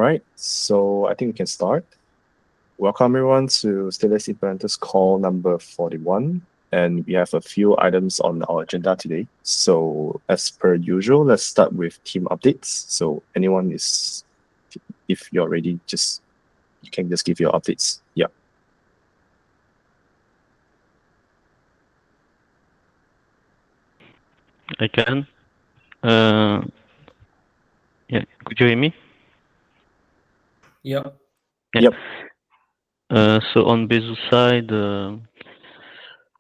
right, so I think we can start. Welcome everyone to Stateless Implementers call number 41, and we have a few items on our agenda today. So as per usual, let's start with team updates. So anyone is, if you're ready, you can just give your updates. Yeah. I can. Yeah, could you hear me? Yeah. Yep. So on Bezu side,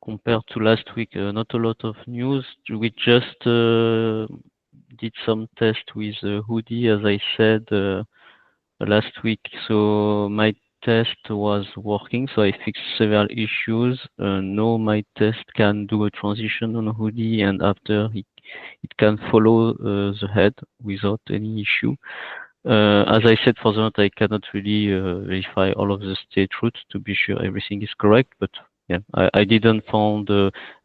compared to last week, not a lot of news. We just did some test with Hoodie, as I said last week. So my test was working, so I fixed several issues. Now my test can do a transition on Hoodie, and after it can follow the head without any issue. As I said, for the moment, I cannot really verify all of the state routes to be sure everything is correct, but yeah, I didn't found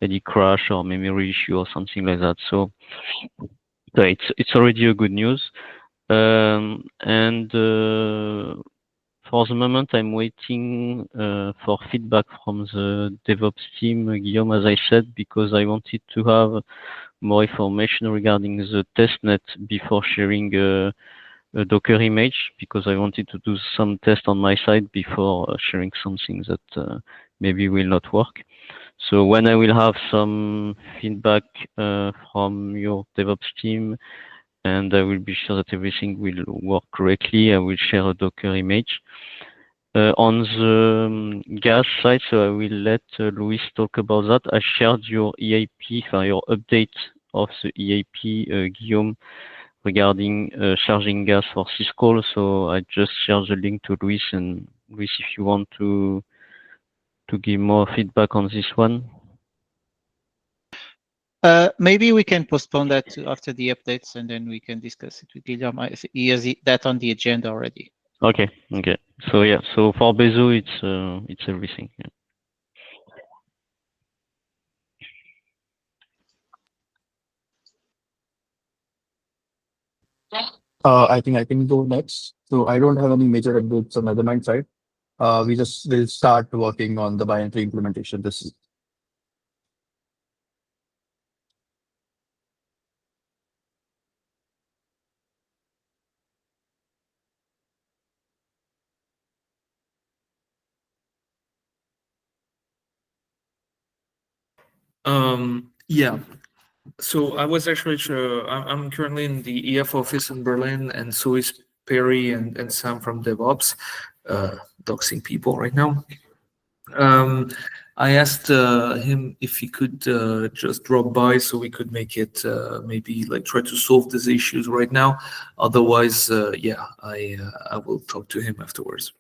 any crash or memory issue or something like that. So it's already a good news. And for the moment, I'm waiting for feedback from the DevOps team, Guillaume, as I said, because I wanted to have more information regarding the testnet before sharing a Docker image, because I wanted to do some test on my side before sharing something that maybe will not work. So when I will have some feedback from your DevOps team, and I will be sure that everything will work correctly, I will share a Docker image. On the gas side, so I will let Luis talk about that. I shared your EAP, your update of the EAP, Guillaume, regarding charging gas for Syscall. So I just shared the link to Luis, and Luis, if you want to give more feedback on this one. Maybe we can postpone that to after the updates, and then we can discuss it with Guillaume. He has that on the agenda already. Okay. So yeah, so for Bezu, it's everything. Yeah. I think I can go next. So I don't have any major updates on the Netherlands side. We just will start working on the binary implementation this week. Yeah. So I was actually I'm currently in the EF office in Berlin, and so is Perry and Sam from DevOps, doxing people right now. I asked him if he could just drop by so we could make it maybe like try to solve these issues right now. Otherwise, yeah, I will talk to him afterwards.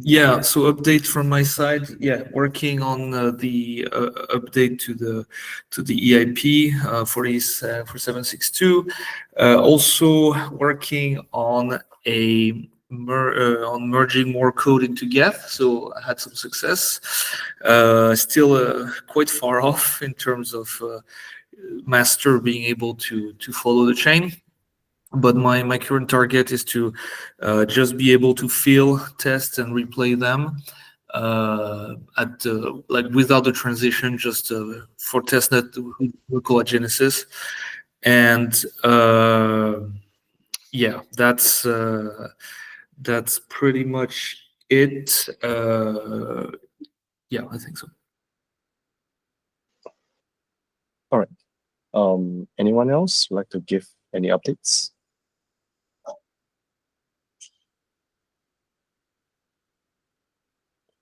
Yeah, so update from my side. Yeah, working on the update to the EIP for 762. Also working on on merging more code into Geth. So I had some success. Still quite far off in terms of master being able to follow the chain. But my current target is to just be able to fill, test, and replay them at like without the transition, just for testnet local at Genesis. And yeah, that's pretty much it. Yeah, I think so. All right. Anyone else would like to give any updates?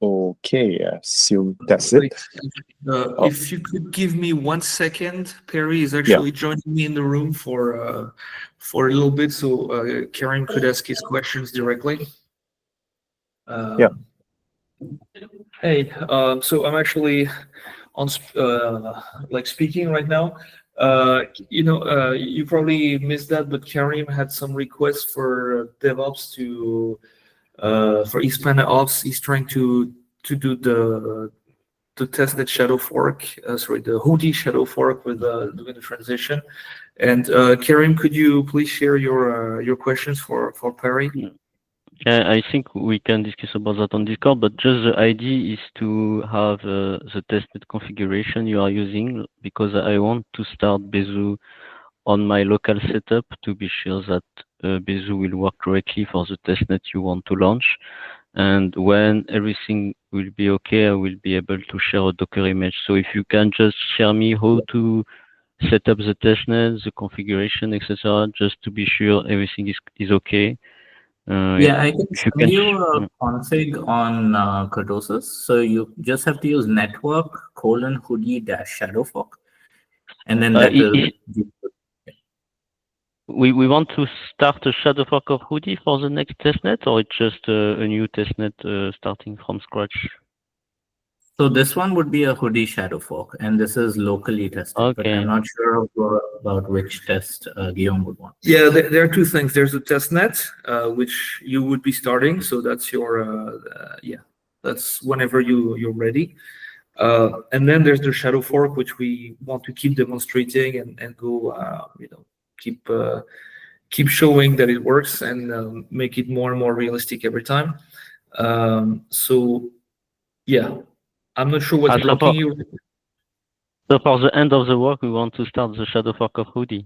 Okay, I assume that's it. If you could give me 1 second, Perry is actually joining me in the room for a little bit, so Karim could ask his questions directly. Yeah. Hey, so I'm actually on like speaking right now. You probably missed that, but Karim had some requests for DevOps to for Expand Ops. He's trying to do the testnet shadow fork, sorry, the Hoodie shadow fork with doing the transition. And Karim, could you please share your questions for Perry? Yeah, I think we can discuss about that on Discord, but just the idea is to have the testnet configuration you are using, because I want to start Bezu on my local setup to be sure that Bezu will work correctly for the testnet you want to launch. And when everything will be okay, I will be able to share a Docker image. So if you can just share me how to set up the testnet, the configuration, etc., just to be sure everything is okay. Yeah, I can if you send can you a config on Kurtosis. So you just have to use network:hoodie-shadow fork. And then that will... We want to start a shadow fork of Hoodie for the next testnet, or it's just a new testnet starting from scratch? So this one would be a Hoodie shadow fork, and this is locally tested, but I'm not sure about which test Guillaume would want. Yeah, there are two things. There's a testnet, which you would be starting. So that's your, that's whenever you're ready. And then there's the shadow fork, which we want to keep demonstrating and go, keep showing that it works and make it more and more realistic every time. So yeah, I'm not sure what's blocking you. So for the end of the work, we want to start the shadow fork of Hoodie.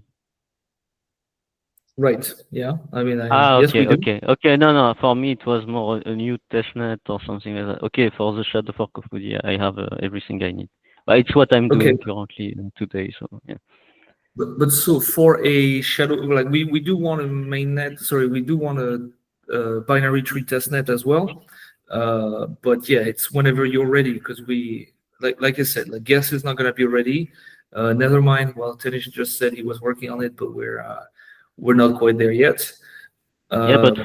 Right. Yeah. I mean, yes, we do. Okay. No. For me, it was more a new testnet or something like that. Okay, for the shadow fork of Hoodie, I have everything I need. But it's what I'm doing currently today. So yeah. But so for a shadow, like we do want a mainnet. Sorry, we do want a binary tree testnet as well. But yeah, it's whenever you're ready, because we, like I said, like Guess is not gonna be ready. Nethermind, well, Tenish just said he was working on it, but we're not quite there yet. Yeah, but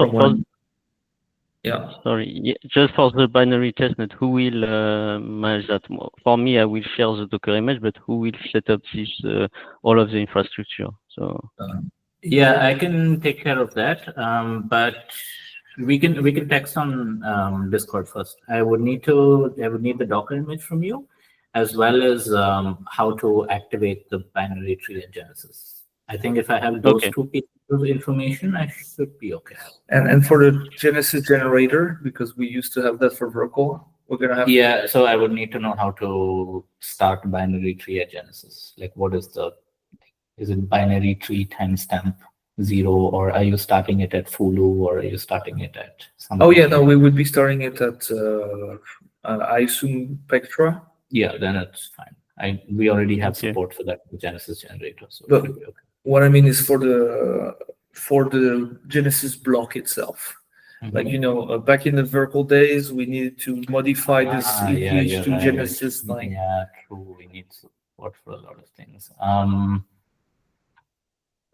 yeah. Sorry, just for the binary testnet, who will manage that? For me, I will share the Docker image, but who will set up this all of the infrastructure? So yeah, I can take care of that. But we can text on Discord first. I would need the Docker image from you, as well as how to activate the binary tree in Genesis. I think if I have those two pieces of information, I should be okay. And for the Genesis generator, because we used to have that for Verkle, we're gonna have. Yeah, so I would need to know how to start binary tree at Genesis. Like, what is it binary tree timestamp 0, or are you starting it at Fulu, or are you starting it at something? Oh yeah, no, we would be starting it at I assume Pectra. Yeah, then it's fine. We already have support for that Genesis generator, so but it should be okay. What I mean is for the Genesis block itself. Like, back in the Verkle days, we needed to modify this ETH to Genesis. Yeah, true. We need support for a lot of things.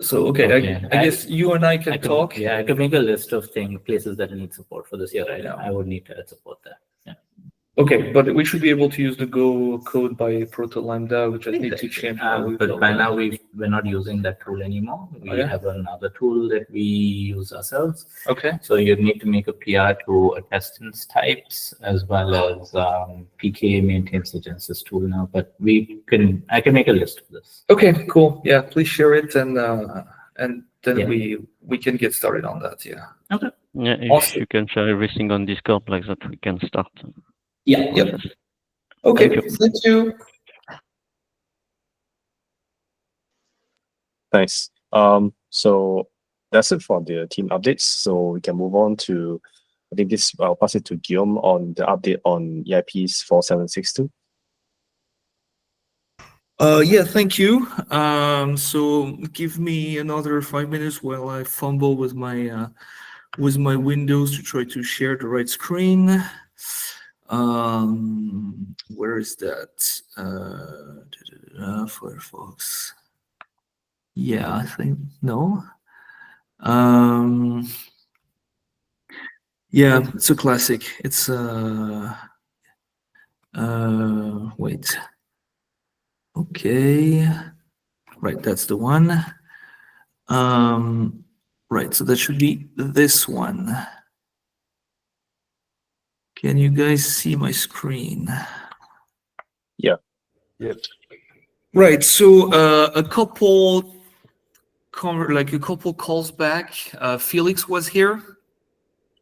So okay. I guess you and I can talk. Yeah, I could make a list of places that need support for this year. Right now, I would need to support that. Yeah. Okay, but we should be able to use the Go code by Proto Lambda, which I need to change. But by now we're not using that tool anymore. We have another tool that we use ourselves. Okay. So you need to make a PR to attestance types, as well as PK maintains the Genesis tool now. But I can make a list of this. Okay, cool. Yeah, please share it, and then we can get started on that. Yeah. Okay. Yeah, if you can share everything on Discord like that, we can start. Yeah. Yep. Okay. Thank you. Thanks. So that's it for the team updates. So we can move on to, I think I'll pass it to Guillaume on the update on EIP's 4762. Yeah, thank you. So give me another 5 minutes while I fumble with my Windows to try to share the right screen. Where is that? Firefox. Yeah, I think no. Yeah, it's a classic. It's wait. Okay. Right, that's the one. Right, so that should be this one. Can you guys see my screen? Yeah. Yep. Right. So a couple calls back, Felix was here,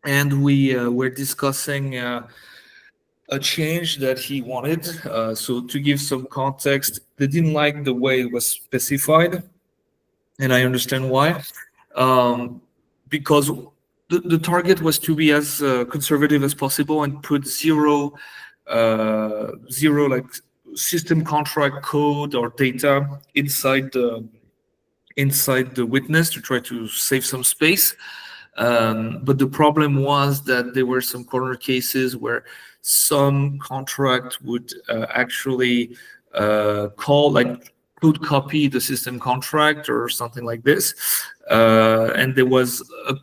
and we were discussing a change that he wanted. So to give some context, they didn't like the way it was specified, and I understand why. Because the target was to be as conservative as possible and put zero like system contract code or data inside the witness to try to save some space. But the problem was that there were some corner cases where some contract would actually could copy the system contract or something like this. And there was a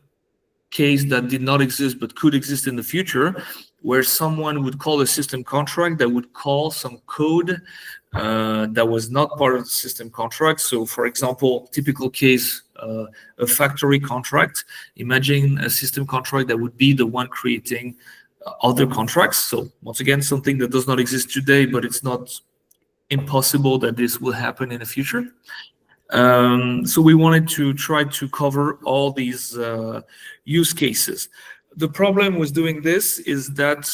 case that did not exist but could exist in the future, where someone would call a system contract that would call some code that was not part of the system contract. So, for example, typical case, a factory contract. Imagine a system contract that would be the one creating other contracts. So, once again, something that does not exist today, but it's not impossible that this will happen in the future. So we wanted to try to cover all these use cases. The problem with doing this is that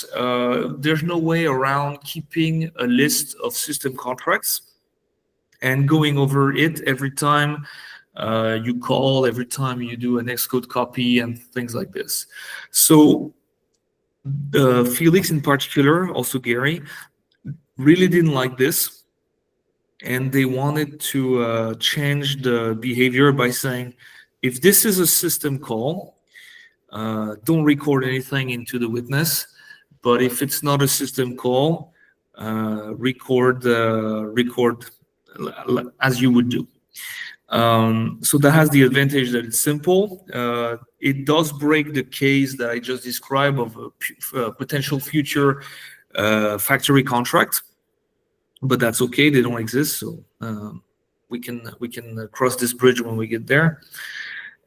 there's no way around keeping a list of system contracts and going over it every time you call, every time you do an Xcode copy and things like this. So Felix in particular, also Gary, really didn't like this. And they wanted to change the behavior by saying, if this is a system call, don't record anything into the witness. But if it's not a system call, record as you would do. So that has the advantage that it's simple. It does break the case that I just described of a potential future factory contract. But that's okay, they don't exist, so we can cross this bridge when we get there.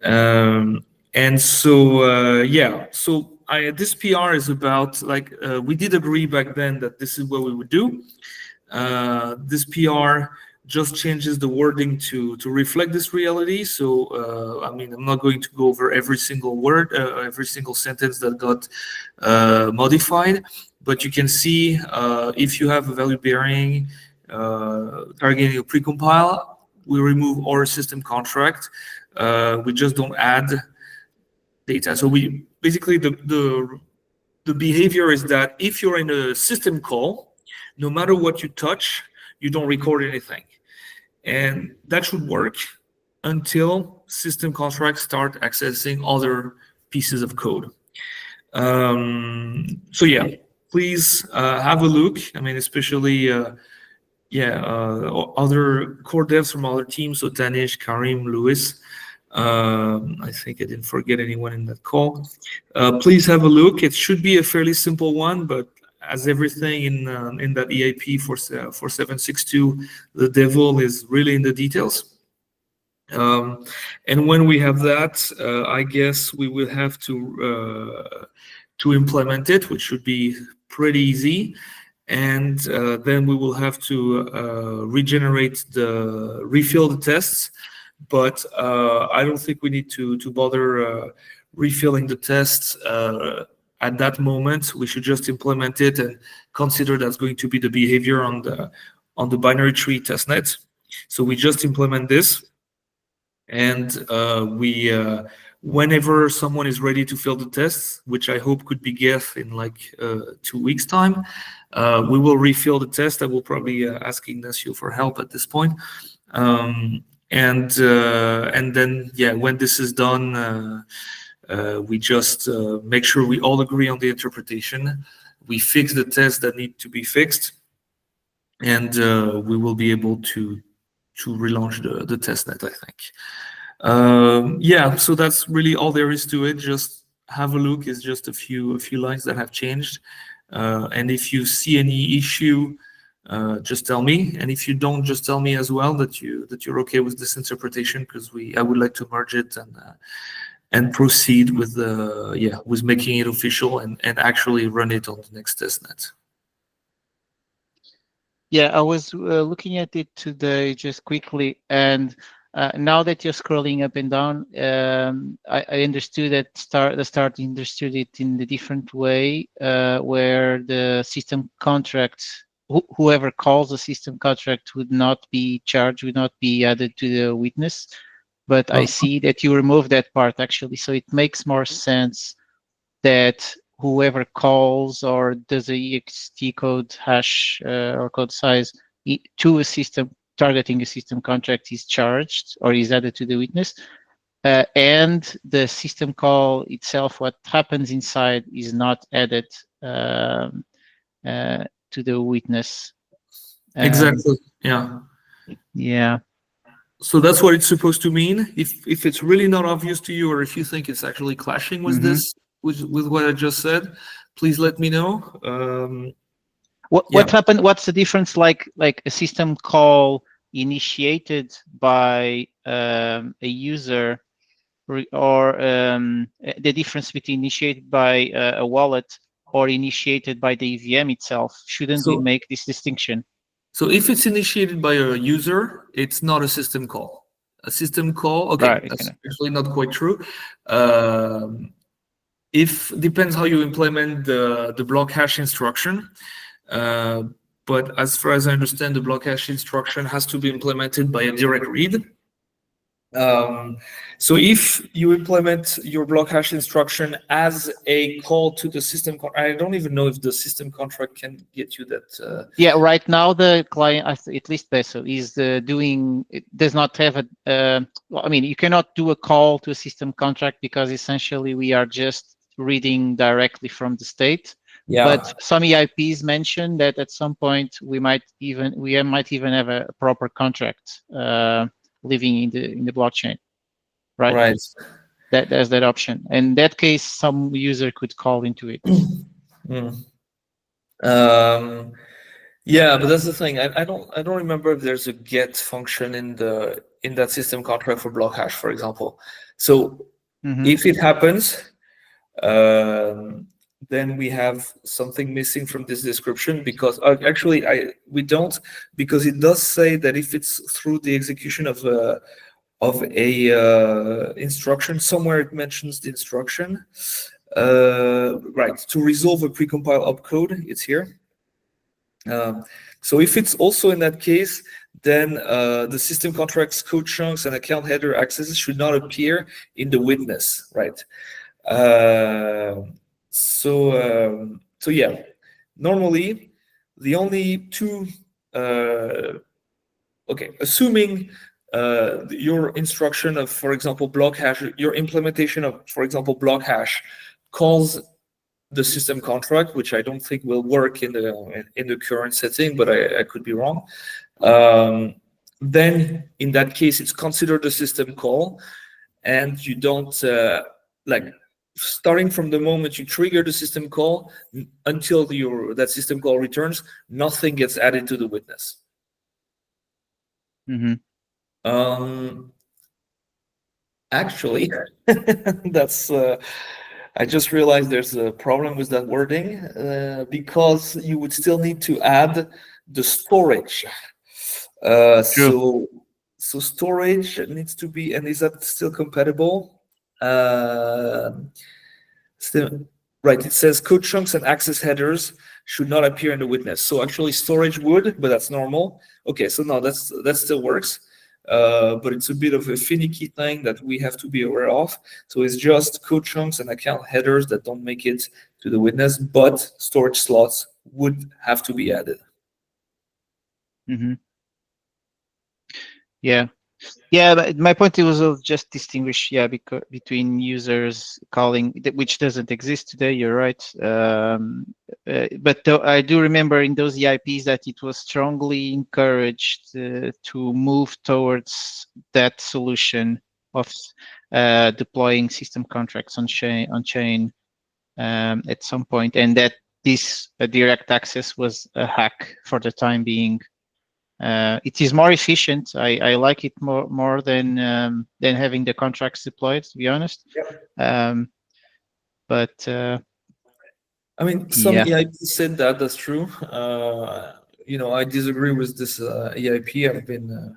And so this PR is about, like, we did agree back then that this is what we would do. This PR just changes the wording to reflect this reality. So I mean, I'm not going to go over every single word, every single sentence that got modified. But you can see if you have a value bearing targeting a precompile, we remove our system contract. We just don't add data. So we basically the behavior is that if you're in a system call, no matter what you touch, you don't record anything, and that should work until system contracts start accessing other pieces of code. So yeah. Please have a look. I mean, especially, other core devs from other teams. So Danish, Karim, Louis. I think I didn't forget anyone in that call. Please have a look. It should be a fairly simple one, but as everything in that EIP for 762, the devil is really in the details. And when we have that, I guess we will have to implement it, which should be pretty easy, and then we will have to refill the tests. But I don't think we need to bother refilling the tests at that moment. We should just implement it and consider that's going to be the behavior on the binary tree testnet. So we just implement this, and whenever someone is ready to fill the tests, which I hope could be Geth in like 2 weeks' time, we will refill the test. I will probably ask Ignacio for help at this point. And then, yeah, when this is done, we just make sure we all agree on the interpretation. We fix the tests that need to be fixed, and we will be able to relaunch the testnet, I think. Yeah, so that's really all there is to it. Just have a look. It's just a few lines that have changed, and if you see any issue, just tell me. And if you don't, just tell me as well that you're okay with this interpretation, because I would like to merge it and proceed with with making it official and actually run it on the next testnet. Yeah, I was looking at it today just quickly, and now that you're scrolling up and down, I understood that the start understood it in a different way, where the system contract, whoever calls the system contract would not be charged, would not be added to the witness. But I see that you remove that part actually, so it makes more sense that whoever calls or does a ext code hash or code size to a system targeting a system contract is charged or is added to the witness, and the system call itself, what happens inside, is not added to the witness. Exactly. Yeah. Yeah. So that's what it's supposed to mean. If it's really not obvious to you, or if you think it's actually clashing with this, with what I just said, please let me know. What happened? What's the difference? Like a system call initiated by a user, or the difference between initiated by a wallet or initiated by the EVM itself? Shouldn't we make this distinction? So if it's initiated by a user, it's not a system call. A system call, okay, Right, that's actually not quite true. If depends how you implement the block hash instruction. But as far as I understand, the block hash instruction has to be implemented by a direct read. So if you implement your block hash instruction as a call to the system, I don't even know if the system contract can get you that. Yeah, right now the client, at least Peso, is doing. It does not have a. Well, I mean, you cannot do a call to a system contract because essentially we are just reading directly from the state. Yeah. But some EIPs mention that at some point we might even have a proper contract living in the blockchain, right? Right. There's that option. In that case, some user could call into it. Yeah, but that's the thing. I don't remember if there's a get function in that system contract for block hash, for example. So if it happens, then we have something missing from this description, because actually we don't, because it does say that if it's through the execution of a instruction, somewhere it mentions the instruction, right, to resolve a precompile opcode, it's here. So if it's also in that case, then the system contract's code chunks and account header accesses should not appear in the witness, right? So yeah, normally the only two, okay, assuming your instruction of, for example, block hash, your implementation of, for example, block hash calls the system contract, which I don't think will work in the current setting, but I could be wrong. Then in that case, it's considered a system call, and you don't starting from the moment you trigger the system call until that system call returns, nothing gets added to the witness. Actually, that's. I just realized there's a problem with that wording, because you would still need to add the storage. So storage needs to be, and is that still compatible? Still, right. It says code chunks and access headers should not appear in the witness. So actually storage would, but that's normal. Okay, so no, that still works. But it's a bit of a finicky thing that we have to be aware of. So it's just code chunks and account headers that don't make it to the witness, but storage slots would have to be added. Yeah, but my point was just distinguish, between users calling, which doesn't exist today. You're right. But I do remember in those EIPs that it was strongly encouraged to move towards that solution of deploying system contracts on chain at some point, and that this direct access was a hack for the time being. It is more efficient. I like it more than having the contracts deployed, to be honest. But I mean, some EIP said that's true. I disagree with this EIP. I've been,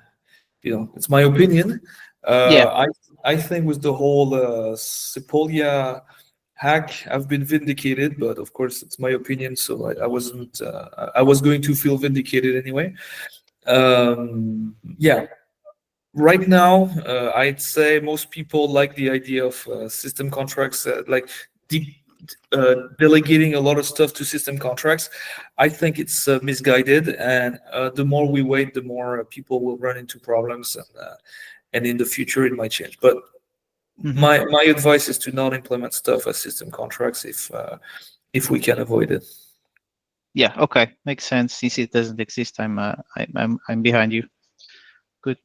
it's my opinion. I think with the whole Sepolia hack, I've been vindicated, but of course it's my opinion, so I wasn't. I was going to feel vindicated anyway. Yeah, right now, I'd say most people like the idea of system contracts, like delegating a lot of stuff to system contracts. I think it's misguided, and the more we wait, the more people will run into problems, and in the future it might change. But my advice is to not implement stuff as system contracts if we can avoid it. Yeah. Okay. Makes sense. Since it doesn't exist, I'm behind you. Good.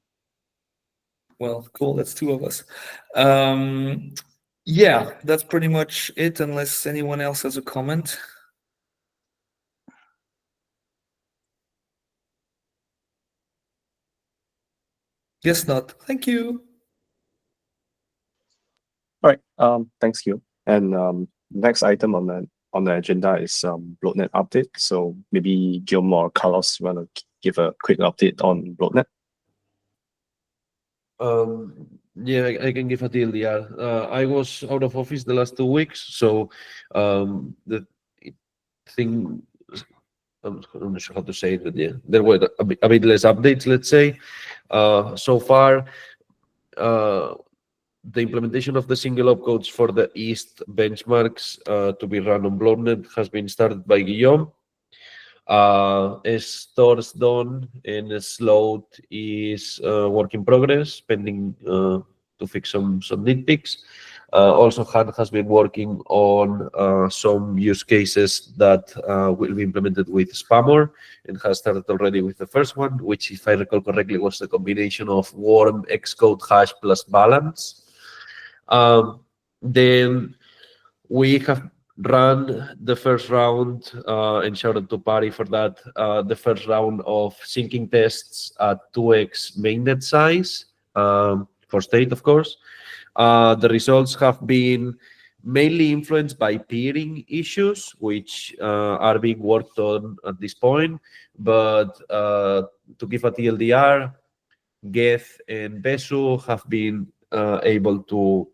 Well, cool. That's two of us. Yeah, that's pretty much it, unless anyone else has a comment. Guess not. Thank you. All right. Thanks, Gil. And next item on the agenda is Bloatnet update. So maybe Guillaume or Carlos want to give a quick update on Bloatnet. Yeah, I can give a TLDR. I was out of office the last 2 weeks, so the thing, I'm not sure how to say it, but yeah, there were a bit less updates, let's say. So far, the implementation of the single opcodes for the East benchmarks to be run on Bloatnet has been started by Guillaume. Store's done, and Sloat is work in progress, pending to fix some nitpicks. Also, Han has been working on some use cases that will be implemented with Spammor, and has started already with the first one, which, if I recall correctly, was the combination of Worm, Xcode hash plus balance. Then we have run the first round, and shout out to Pari for that, the first round of syncing tests at 2x mainnet size, for state, of course. The results have been mainly influenced by peering issues, which are being worked on at this point. But to give a TLDR, Geth and Besu have been able to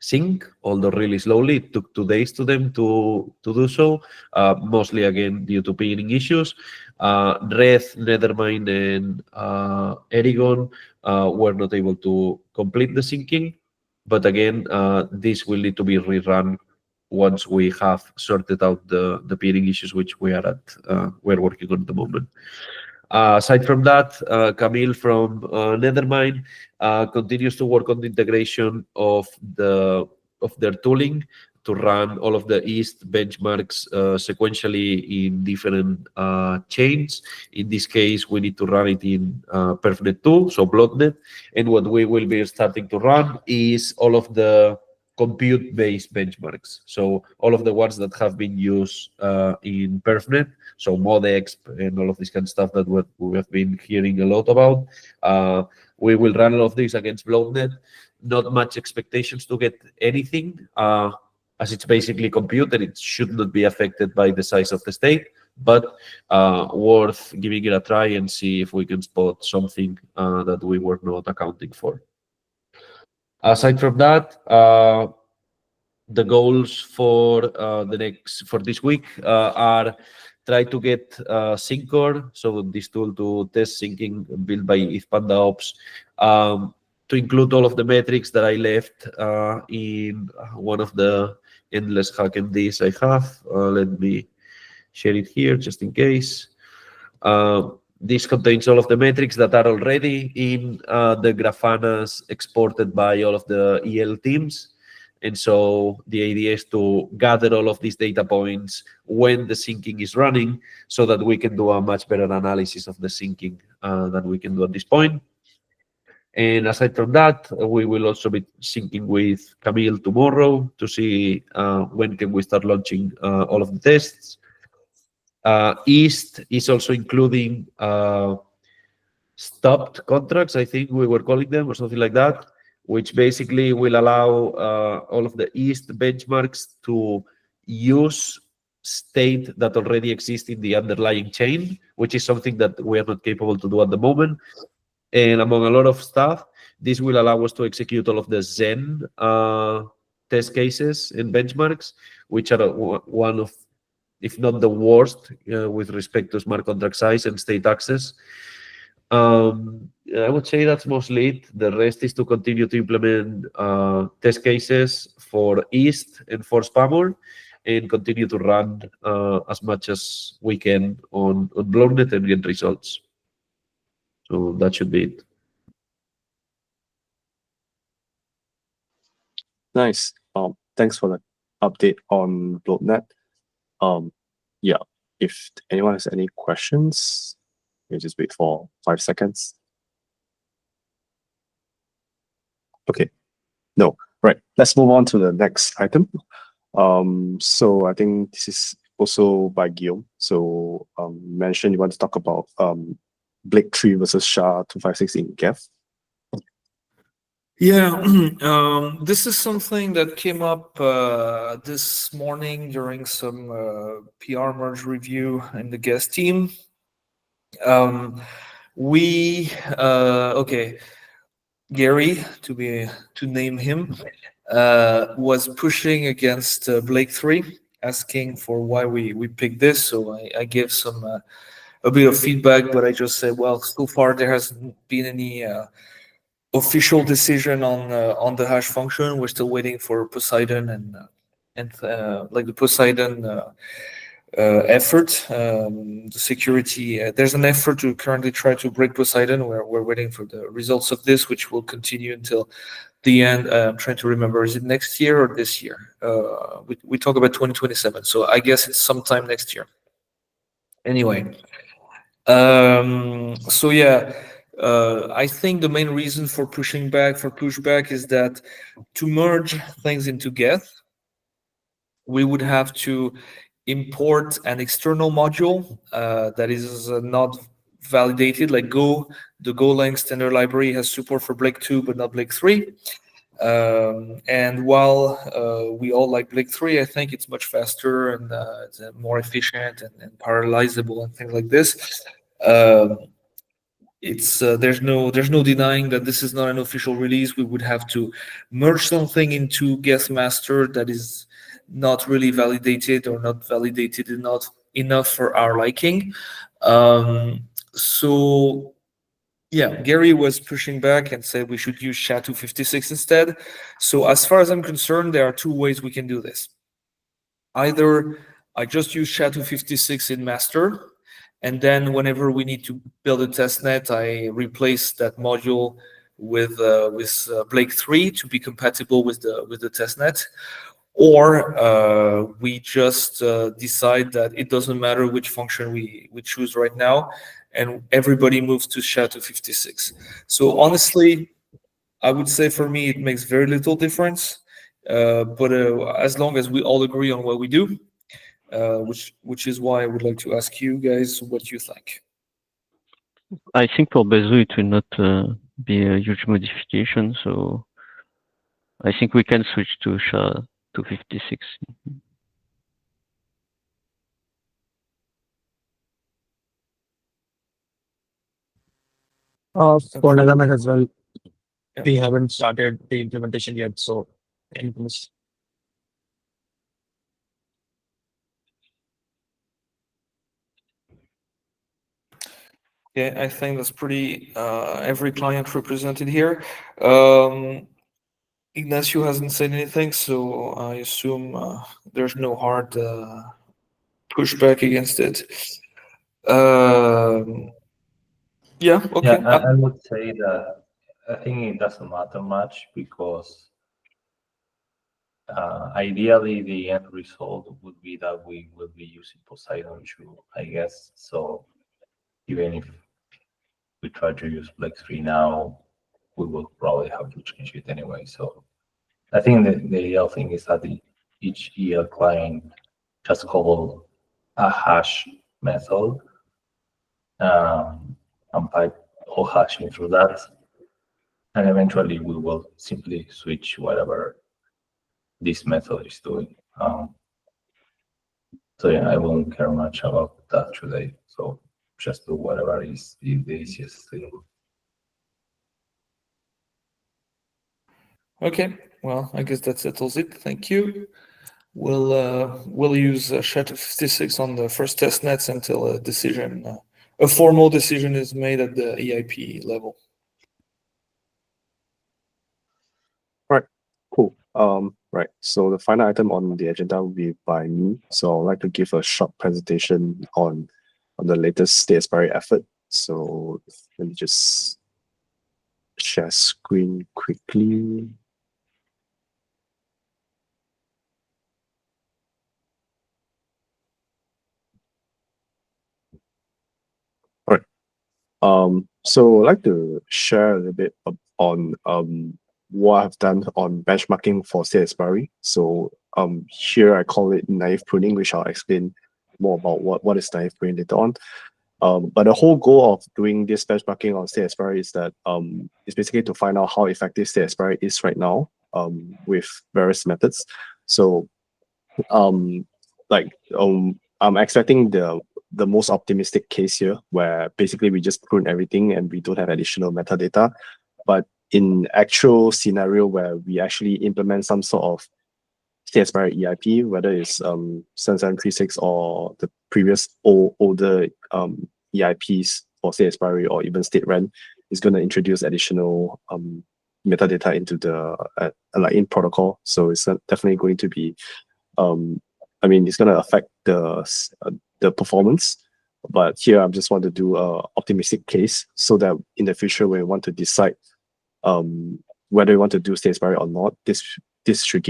sync, although really slowly. It took 2 days to them to do so, mostly again due to peering issues. Reth, Nethermind, and Erigon were not able to complete the syncing, but again, this will need to be rerun once we have sorted out the peering issues, which we're working on at the moment. Aside from that, Camille from Nethermind continues to work on the integration of their tooling to run all of the East benchmarks sequentially in different chains. In this case, we need to run it in Perfnet 2, so Bloatnet. And what we will be starting to run is all of the compute-based benchmarks. So all of the ones that have been used in Perfnet, so Modex and all of this kind of stuff that we have been hearing a lot about. We will run all of these against Bloatnet. Not much expectations to get anything, as it's basically compute and it should not be affected by the size of the state, but worth giving it a try and see if we can spot something that we were not accounting for. Aside from that, the goals for this week are try to get Syncor, so this tool to test syncing built by ETHPandaOps, to include all of the metrics that I left in one of the endless hackendies I have. Let me share it here just in case. This contains all of the metrics that are already in the Grafanas exported by all of the EL teams. And so the idea is to gather all of these data points when the syncing is running so that we can do a much better analysis of the syncing than we can do at this point. And aside from that, we will also be syncing with Camille tomorrow to see when can we start launching all of the tests. East is also including stopped contracts, I think we were calling them, or something like that, which basically will allow all of the East benchmarks to use state that already exists in the underlying chain, which is something that we are not capable to do at the moment. And among a lot of stuff, this will allow us to execute all of the Zen test cases and benchmarks, which are one of, if not the worst, with respect to smart contract size and state access. I would say that's mostly it. The rest is to continue to implement test cases for East and for Spammer, and continue to run as much as we can on BlockNet and get results. So that should be it. Nice. Thanks for the update on BlockNet. Yeah, if anyone has any questions, you just wait for 5 seconds. Okay. No. Right. Let's move on to the next item. So I think this is also by Guillaume. So mentioned you want to talk about Blake 3 versus SHA-256 in Geth. Yeah, this is something that came up this morning during some PR merge review in the guest team. Okay, Gary, to name him, was pushing against Blake 3, asking for why we picked this. So I gave some a bit of feedback, but I just said, well, so far there hasn't been any official decision on the hash function. We're still waiting for Poseidon and like the Poseidon effort, the security. There's an effort to currently try to break Poseidon. We're waiting for the results of this, which will continue until the end. I'm trying to remember, is it next year or this year? We talk about 2027, so I guess it's sometime next year. Anyway, so yeah. I think the main reason for pushback is that to merge things into Geth, we would have to import an external module that is not validated. Like the Golang standard library has support for Blake 2, but not Blake 3. And while we all like Blake 3, I think it's much faster and it's more efficient and parallelizable and things like this. There's no denying that this is not an official release. We would have to merge something into Geth master that is not really validated or not validated enough for our liking. So yeah, Gary was pushing back and said we should use SHA-256 instead. So as far as I'm concerned, there are two ways we can do this. Either I just use SHA-256 in master, and then whenever we need to build a testnet, I replace that module with Blake 3 to be compatible with the testnet. Or we just decide that it doesn't matter which function we choose right now, and everybody moves to SHA-256. So honestly, I would say for me it makes very little difference. But as long as we all agree on what we do, which is why I would like to ask you guys what you think. I think for Bezu it will not be a huge modification, so I think we can switch to SHA-256. For Netherlands as well, we haven't started the implementation yet, so Yeah, I think that's pretty every client represented here. Ignacio hasn't said anything, so I assume there's no hard pushback against it. Yeah, okay. Yeah, I would say that I think it doesn't matter much because ideally the end result would be that we will be using Poseidon 2, I guess. So even if we try to use Blake 3 now, we will probably have to change it anyway. So I think the ideal thing is that each EL client just call a hash method and pipe all hashing through that. And eventually we will simply switch whatever this method is doing. So yeah, I won't care much about that today. So just do whatever is the easiest thing. Okay, well, I guess that settles it. Thank you. We'll use SHA-256 on the first test nets until a formal decision is made at the EIP level. Right. Cool. Right. So the final item on the agenda will be by me. So I'd like to give a short presentation on the latest state expiry effort. So let me just share screen quickly. All right. So I'd like to share a little bit on what I've done on benchmarking for state expiry. So here I call it naive pruning, which I'll explain more about what is naive pruning later on. But the whole goal of doing this benchmarking on state expiry is that it's basically to find out how effective state expiry is right now with various methods. So I'm expecting the most optimistic case here, where basically we just prune everything and we don't have additional metadata. But in actual scenario where we actually implement some sort of state expiry EIP, whether it's 7736 or the previous older EIPs for state expiry or even state rent, is going to introduce additional metadata into the like in protocol. So it's definitely going to be it's going to affect the performance. But here I just want to do a optimistic case so that in the future when we want to decide whether we want to do state expiry or not, this should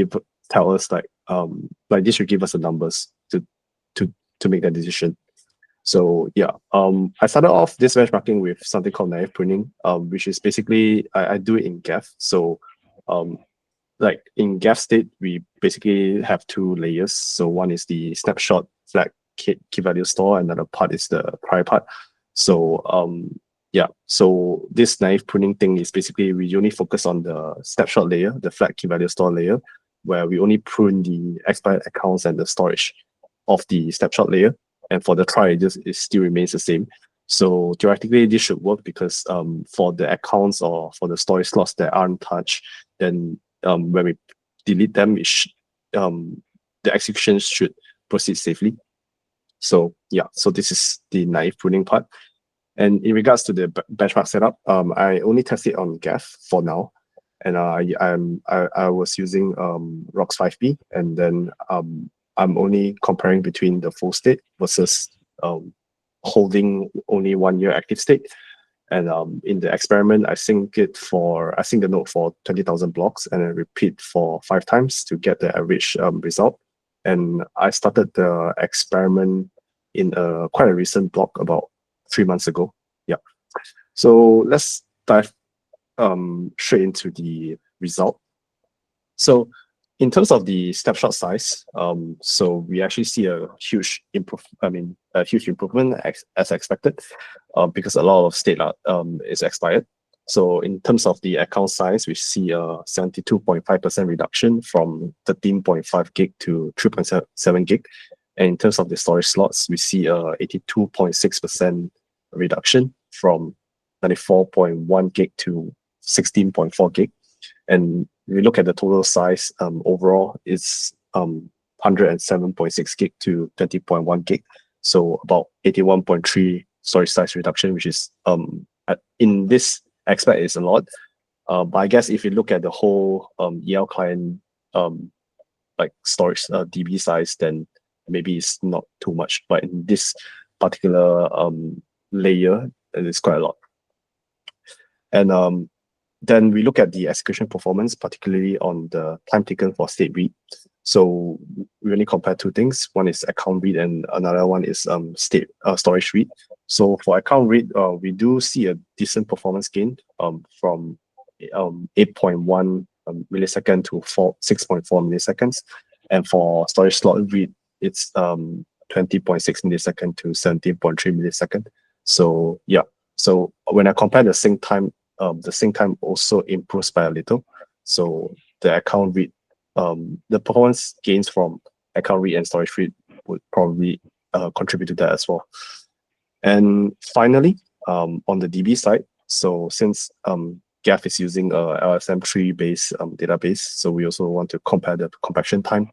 tell us this should give us the numbers to make that decision. So yeah, I started off this benchmarking with something called naive pruning, which is basically I do it in GAF. So like in GAF state, we basically have two layers. So one is the snapshot flag key value store, and another part is the prior part. So so this naive pruning thing is basically we only focus on the snapshot layer, the flag key value store layer, where we only prune the expired accounts and the storage of the snapshot layer. And for the prior, it still remains the same. So theoretically, this should work because for the accounts or for the storage slots that aren't touched, then when we delete them, the execution should proceed safely. So yeah, so this is the naive pruning part. And in regards to the benchmark setup, I only test it on GAF for now, and I was using ROX 5B, and then I'm only comparing between the full state versus holding only 1 year active state. And in the experiment, I sync the node for 20,000 blocks and I repeat for 5 times to get the average result. And I started the experiment in quite a recent block, about 3 months ago. Yeah. So let's dive straight into the result. So in terms of the snapshot size, so we actually see a huge improvement as expected, because a lot of state is expired. So in terms of the account size, we see a 72.5% reduction from 13.5 gig to 3.7 gig. And in terms of the storage slots, we see a 82.6% reduction from 94.1 gig to 16.4 gig. And if we look at the total size, overall, it's 107.6 gig to 20.1 gig. So about 81.3 storage size reduction, which is in this aspect is a lot. But I guess if you look at the whole EL client like storage DB size, then maybe it's not too much. But in this particular layer, it's quite a lot. And then we look at the execution performance, particularly on the time taken for state read. So we only compare two things. One is account read and another one is state storage read. So for account read, we do see a decent performance gain from 8.1 millisecond to 6.4 milliseconds. And for storage slot read, it's 20.6 millisecond to 17.3 millisecond. So yeah, so when I compare the sync time also improves by a little. So the account read, the performance gains from account read and storage read would probably contribute to that as well. And finally, on the DB side, so since GAF is using a LSM3 based database, so we also want to compare the compaction time.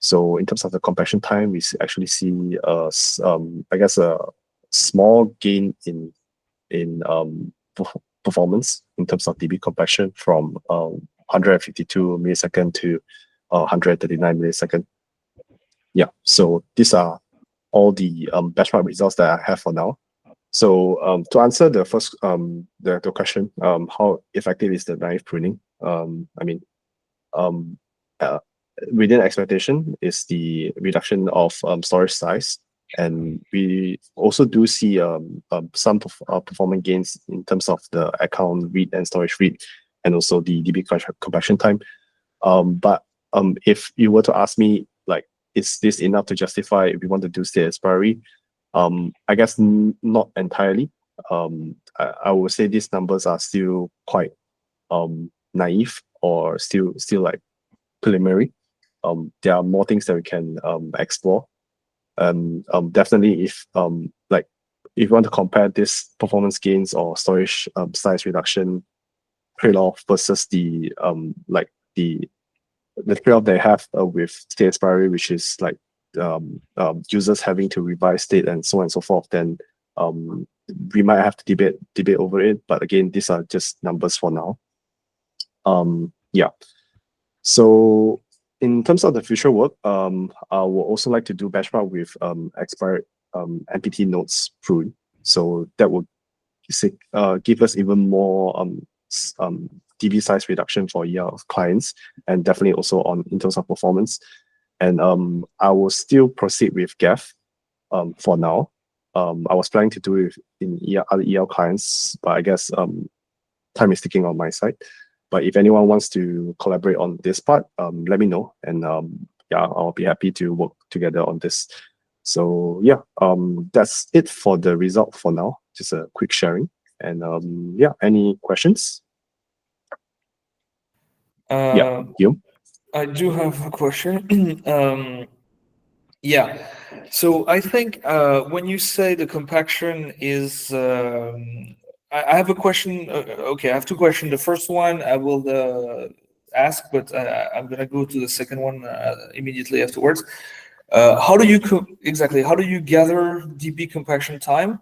So in terms of the compaction time, we actually see I guess a small gain in performance in terms of DB compaction from 152 millisecond to 139 millisecond. Yeah, so these are all the benchmark results that I have for now. So to answer the first the question, how effective is the naive pruning? I mean, within expectation is the reduction of storage size, and we also do see some performance gains in terms of the account read and storage read, and also the DB compaction time. But if you were to ask me, like, is this enough to justify if we want to do state expiry? I guess not entirely. I would say these numbers are still quite naive, or still like preliminary. There are more things that we can explore. And definitely, if like if you want to compare this performance gains or storage size reduction trade-off versus the like the trade-off they have with state expiry, which is like users having to revise state and so on and so forth, then we might have to debate over it. But again, these are just numbers for now. Yeah. So in terms of the future work, I would also like to do benchmark with expired MPT nodes prune. So that would give us even more DB size reduction for ER clients, and definitely also in terms of performance. And I will still proceed with GAF for now. I was planning to do it in other EL clients, but I guess time is ticking on my side. But if anyone wants to collaborate on this part, let me know, and yeah, I'll be happy to work together on this. So yeah, that's it for the result for now. Just a quick sharing, and yeah, any questions? Yeah, Guillaume? I do have a question. Yeah, so I think when you say the compaction is, I have a question. Okay, I have two questions. The first one I will ask, but I'm gonna go to the second one immediately afterwards. How do you exactly? How do you gather DB compaction time?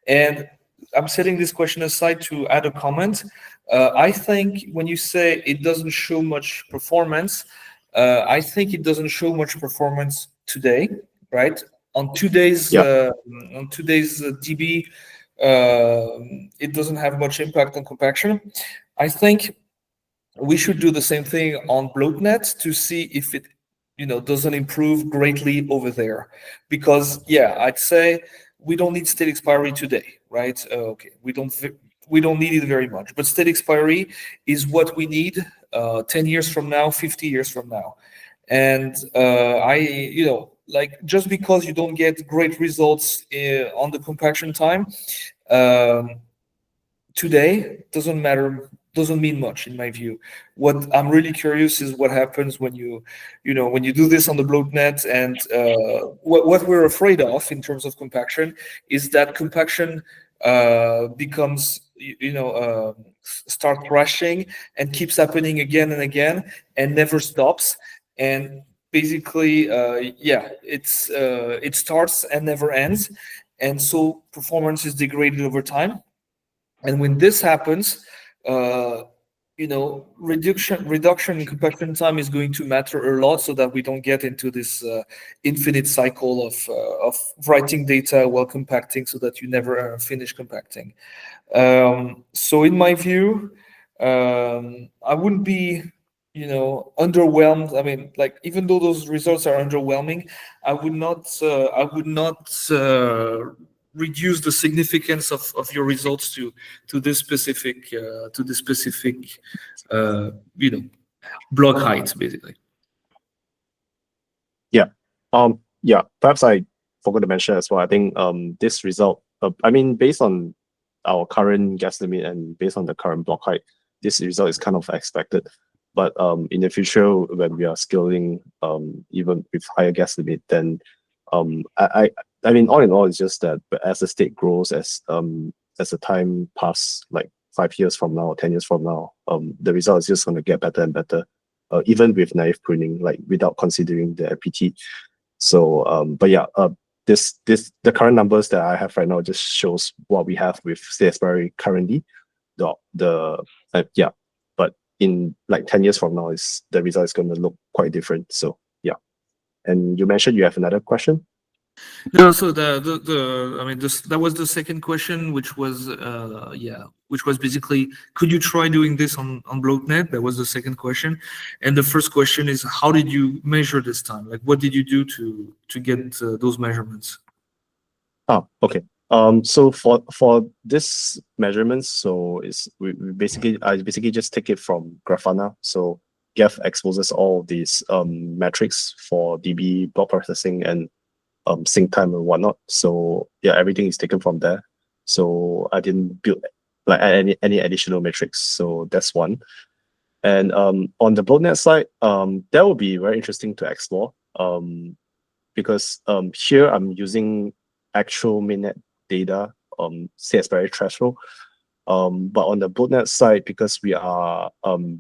And I'm setting this question aside to add a comment. I think when you say it doesn't show much performance, I think it doesn't show much performance today, right? On today's DB, it doesn't have much impact on compaction. I think we should do the same thing on bloatnet to see if it doesn't improve greatly over there, because yeah, I'd say we don't need state expiry today, right? Okay, we don't need it very much, but state expiry is what we need 10 years from now, 50 years from now. And like, just because you don't get great results on the compaction time today doesn't mean much in my view. What I'm really curious is what happens when you do this on the bloatnet, and what we're afraid of in terms of compaction is that compaction becomes start crashing and keeps happening again and again and never stops, and basically it starts and never ends, and so performance is degraded over time. And when this happens, reduction in compaction time is going to matter a lot, so that we don't get into this infinite cycle of writing data while compacting, so that you never finish compacting. So in my view, I wouldn't be underwhelmed. I mean, like, even though those results are underwhelming, I would not reduce the significance of your results to this specific block height, basically. Yeah, perhaps I forgot to mention as well. I think this result, I mean, based on our current gas limit and based on the current block height, this result is kind of expected. But in the future, when we are scaling even with higher gas limit, then I mean, all in all, it's just that as the state grows, as the time pass, like 5 years from now, 10 years from now, the result is just going to get better and better, even with naive pruning, like without considering the MPT. So, but yeah, the current numbers that I have right now just shows what we have with state expiry currently. Yeah, but in like 10 years from now, the result is going to look quite different. So yeah. And you mentioned you have another question? No, so I mean, that was the second question, which was basically, could you try doing this on BlockNet? That was the second question, and the first question is, how did you measure this time? Like, what did you do to get those measurements? Oh, okay. So for this measurements, so I basically just take it from Grafana. So Geth exposes all of these metrics for DB block processing and sync time and whatnot. So yeah, everything is taken from there. So I didn't build like any additional metrics. So that's one. And on the BlockNet side, that would be very interesting to explore. Because here I'm using actual mainnet data, state expiry threshold. But on the BlockNet side, because we are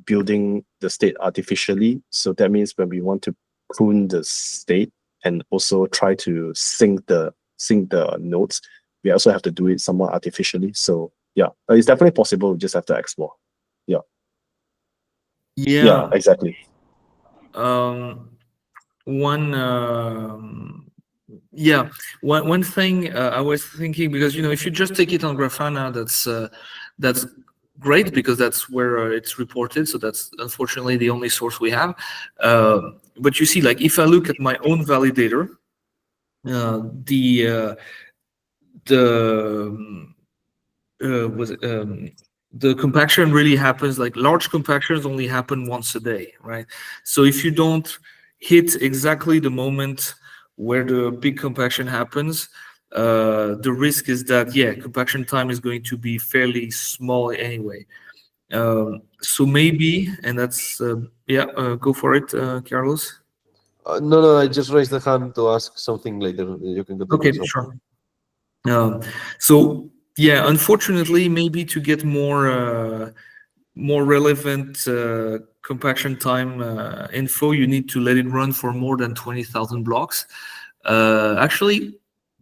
building the state artificially, so that means when we want to prune the state and also try to sync the nodes, we also have to do it somewhat artificially. So yeah, it's definitely possible. We just have to explore. Yeah. Yeah, exactly. One thing I was thinking, because if you just take it on Grafana, that's great, because that's where it's reported. So that's unfortunately the only source we have. But you see, like, if I look at my own validator, the compaction really happens, like large compactions only happen once a day, right? So if you don't hit exactly the moment where the big compaction happens, the risk is that, compaction time is going to be fairly small anyway. So maybe, and that's, go for it, Carlos. No, I just raised the hand to ask something later. You can continue. Okay, sure. So yeah, unfortunately, maybe to get more relevant compaction time info, you need to let it run for more than 20,000 blocks. Actually,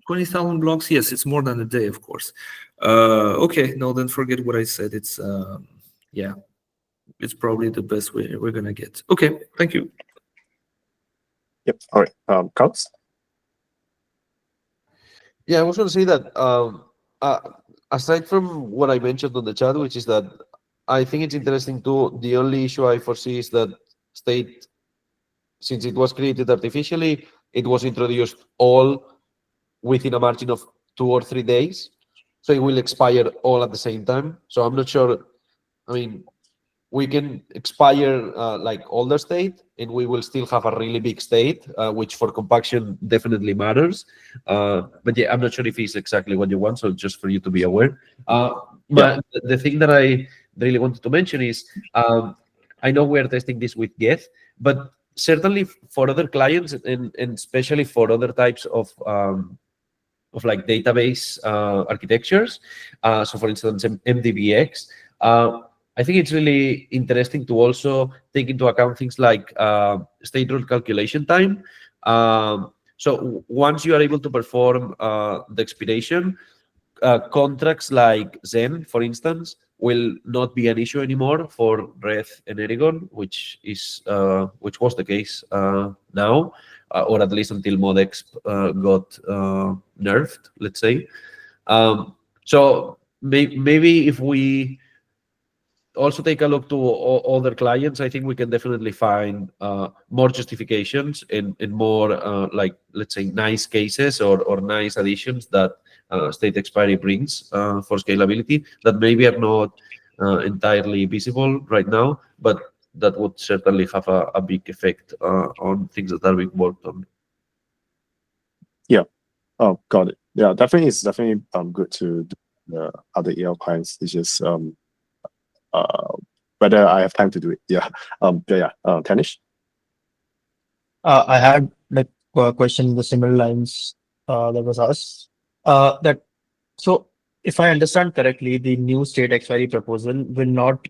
20,000 blocks, yes, it's more than a day, of course. Okay, no, then forget what I said. It's it's probably the best way we're gonna get. Okay, thank you. Yep. All right. Carlos? Yeah, I was going to say that aside from what I mentioned on the chat, which is that I think it's interesting too, the only issue I foresee is that state, since it was created artificially, it was introduced all within a margin of 2 or 3 days. So it will expire all at the same time. So I'm not sure. I mean, we can expire like older state, and we will still have a really big state, which for compaction definitely matters. But yeah, I'm not sure if it's exactly what you want, so just for you to be aware. But the thing that I really wanted to mention is, I know we're testing this with Geth, but certainly for other clients, and especially for other types of like database architectures. So for instance, MDBX, I think it's really interesting to also take into account things like state rule calculation time. So once you are able to perform the expiration, contracts like Zen, for instance, will not be an issue anymore for Reth and Eragon, which was the case now, or at least until Modex got nerfed, let's say. So maybe if we also take a look to other clients, I think we can definitely find more justifications and more like, let's say, nice cases or nice additions that state expiry brings for scalability that maybe are not entirely visible right now, but that would certainly have a big effect on things that are being worked on. Yeah. Oh, got it. Yeah, definitely, it's definitely good to do the other EL clients. It's just whether I have time to do it. Yeah. Tanish? I had like question in the similar lines that was asked. So if I understand correctly, the new state expiry proposal will not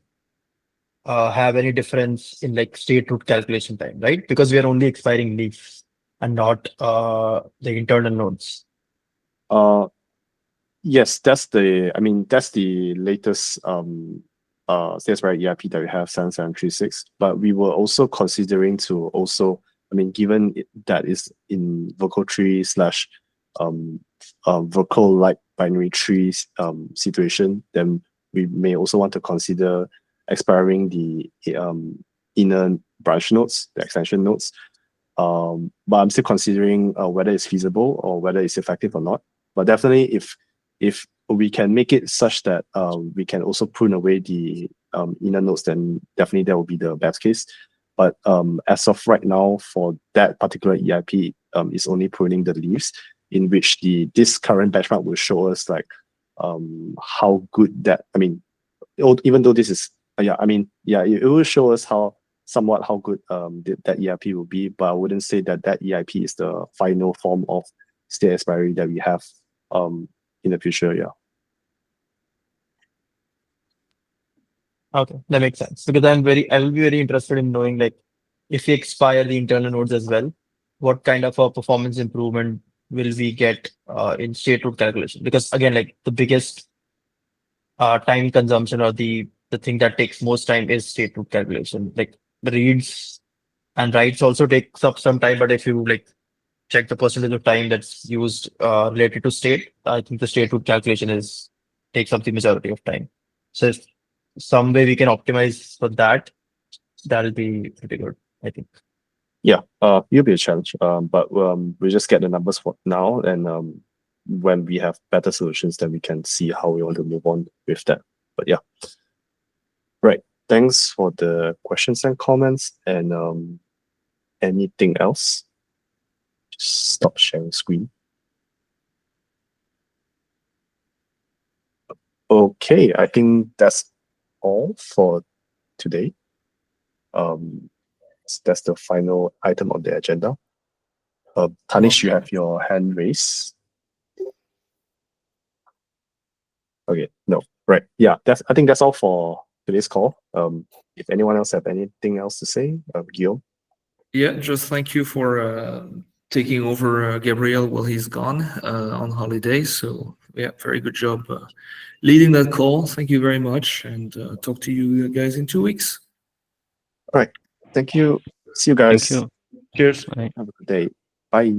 have any difference in like state root calculation time, right? Because we are only expiring leaves and not the internal nodes. Yes, that's the latest state expiry EIP that we have 7736. But we were also considering to also, given that is in Vocal tree slash Vocal like binary trees situation, then we may also want to consider expiring the inner branch nodes, the extension nodes. But I'm still considering whether it's feasible or whether it's effective or not. But definitely, if we can make it such that we can also prune away the inner nodes, then definitely that will be the best case. But as of right now, for that particular EIP, it's only pruning the leaves, in which this current benchmark will show us like how good that. Even though this is it will show us how good that EIP will be, but I wouldn't say that EIP is the final form of state expiry that we have in the future. Yeah. Okay, that makes sense. Because I will be very interested in knowing like if we expire the internal nodes as well, what kind of a performance improvement will we get in state root calculation? Because again, like the biggest time consumption or the thing that takes most time is state root calculation. Like the reads and writes also takes up some time, but if you like check the percentage of time that's used related to state, I think the state root calculation takes up the majority of time. So if some way we can optimize for that, that'll be pretty good, I think. Yeah, it'll be a challenge. But we just get the numbers for now, and when we have better solutions, then we can see how we want to move on with that. But yeah, right. Thanks for the questions and comments. And anything else? Just stop sharing screen. Okay, I think that's all for today. That's the final item on the agenda. Tanish, you have your hand raised. Okay, no, right. Yeah, I think that's all for today's call. If anyone else have anything else to say, Guillaume. Yeah, just thank you for taking over Gabriel while he's gone on holiday. So yeah, very good job leading that call. Thank you very much, and talk to you guys in 2 weeks. All right. Thank you. See you guys. Thank you. Cheers. Bye. Have a good day. Bye.